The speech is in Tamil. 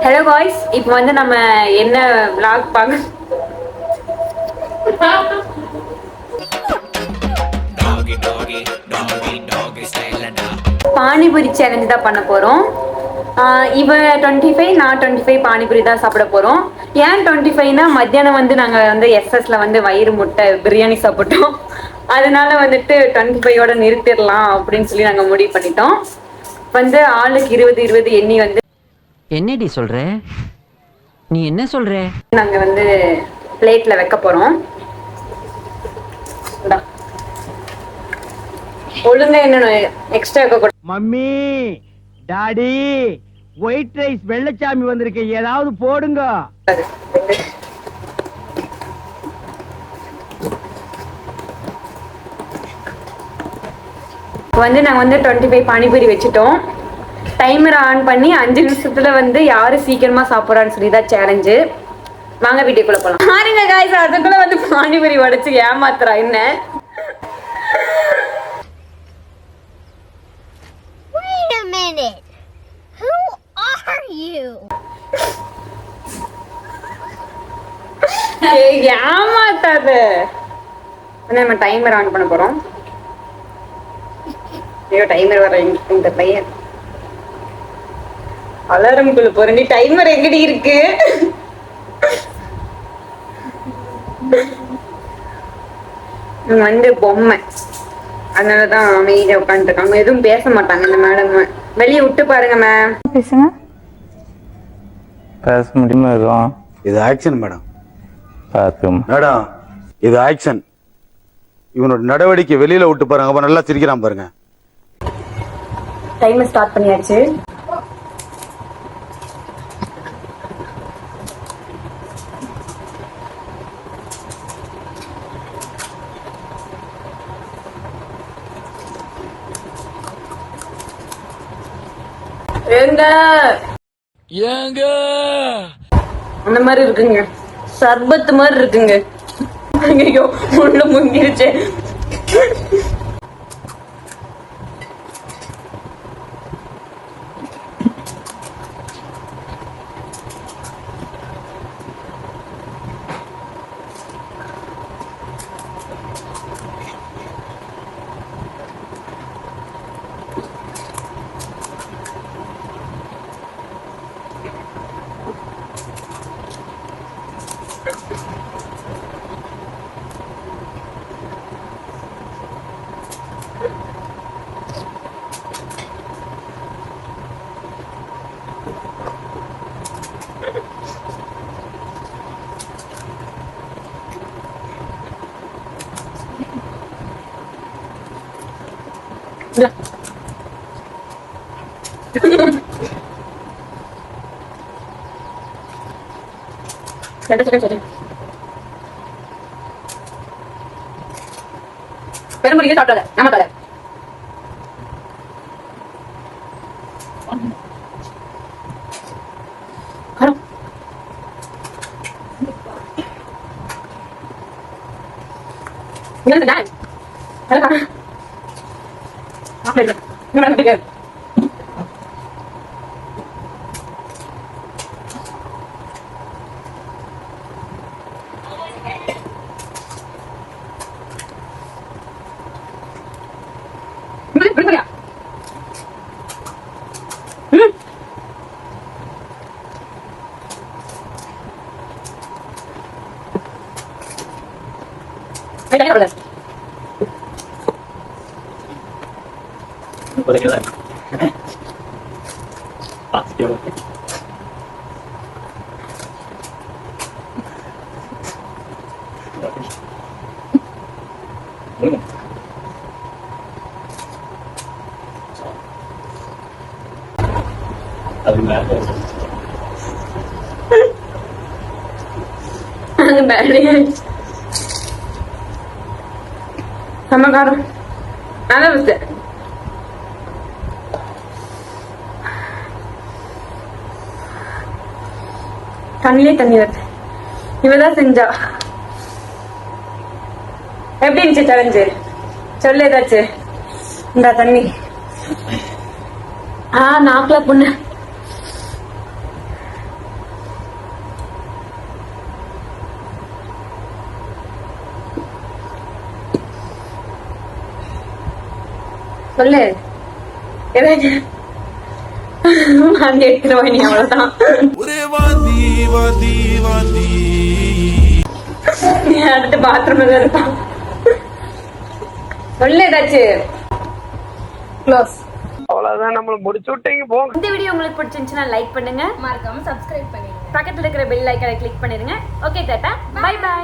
ஹலோ காய்ஸ், இப்போ வந்து நம்ம என்ன vlog பார்க்க பானிபூரி சேலஞ்ச் தான் பண்ண போறோம். இவ 25, நான் 25 பானிபூரி தான் சாப்பிட போறோம். ஏன் 25னா மத்தியானம் வந்து நாங்க வந்து எஸ்எஸ்ல வந்து வயிறு முட்டை பிரியாணி சாப்பிட்டோம். அதனால வந்துட்டு 25ஓட நிறுத்திடலாம் அப்படின்னு சொல்லி நாங்க முடிவு பண்ணிட்டோம். வந்து ஆளுக்கு 20 எண்ணி வந்து என்னடி சொல்ற? நீ என்ன சொல்ற? நாங்க வந்து பிளேட்ல வைக்க போறோம். ஒழுங்கா என்ன எக்ஸ்ட்ரா வைக்க கூட. Mummy daddy white rice Vellachami வந்திருக்கு, ஏதாவது போடுங்க. வந்து நாங்க வந்து 25 பானிபூரி வச்சுட்டோம். டைமர் ஆன் பண்ணி 5 நிமிஷத்துல வந்து யாரு சீக்கிரமா சாப்பிட்றான்னு சொல்லி தான் சேலஞ்சு. வாங்க வீட்டுக்குள்ள போலாம். பாருங்க காய்ஸ், அதுக்குள்ள வந்து பானிபூரி உடைச்சு ஏமாத்துறா என்ன. Wait a minute. Who are you? ஏமாத்தாத. நம்ம டைமர் ஆன் பண்ண போறோம். ஐயோ டைமர் வர இந்த பையன் அலாரம் குள்ள போறேன். டைமர் எங்கடி இருக்கு? வந்து பொம்மை, அதனாலதான் அமைதியா உட்காந்துட்டு இருக்காங்க. எதுவும் பேச மாட்டாங்க இந்த மேடம். வெளியே விட்டு பாருங்க மேம். பேசுங்க. பேச முடியுமா? எதுவும் இது ஆக்ஷன் மேடம். பார்த்தும் மேடம் இது ஆக்ஷன். இவனோட நடவடிக்கை வெளியில விட்டு பாருங்க. அப்ப நல்லா சிரிக்கிறான் பாருங்க. டைமர் ஸ்டார்ட் பண்ணியாச்சு. ஏங்க அந்த மாதிரி இருக்குங்க, சர்பத்து மாதிரி இருக்குங்க. ஐயோ உள்ள முங்கிருச்சு. பெரும்புரியே சாப்பிடாத நம்ம தலை. சமகாரம் நல்ல விஷயம். கண்ணிலே தண்ணி வருது. இவதான் செஞ்சா. எப்படி இருந்துச்சு சேலஞ்சு? சொல்லு ஏதாச்சு. இந்த தண்ணி நாக்குல புண்ணு. சொல்லு ஏதாச்சும் வாந்தி எடுத்துருவா நீ, அவ்வளவுதான். நீ அடுத்து பாத்ரூம்ல தான் இருப்பான். சொல்லு ஏதாச்சும். க்ளோஸ். அவ்வளவுதான், நம்மள முடிச்சு விட்டீங்க போங்க. இந்த வீடியோ உங்களுக்கு பிடிச்சிருந்துச்சுன்னா லைக் பண்ணுங்க, மறக்காம சப்ஸ்கிரைப் பண்ணிடுங்க. பக்கத்துல இருக்கிற பெல் ஐகானை கிளிக் பண்ணிருங்க. Okay tata, bye by.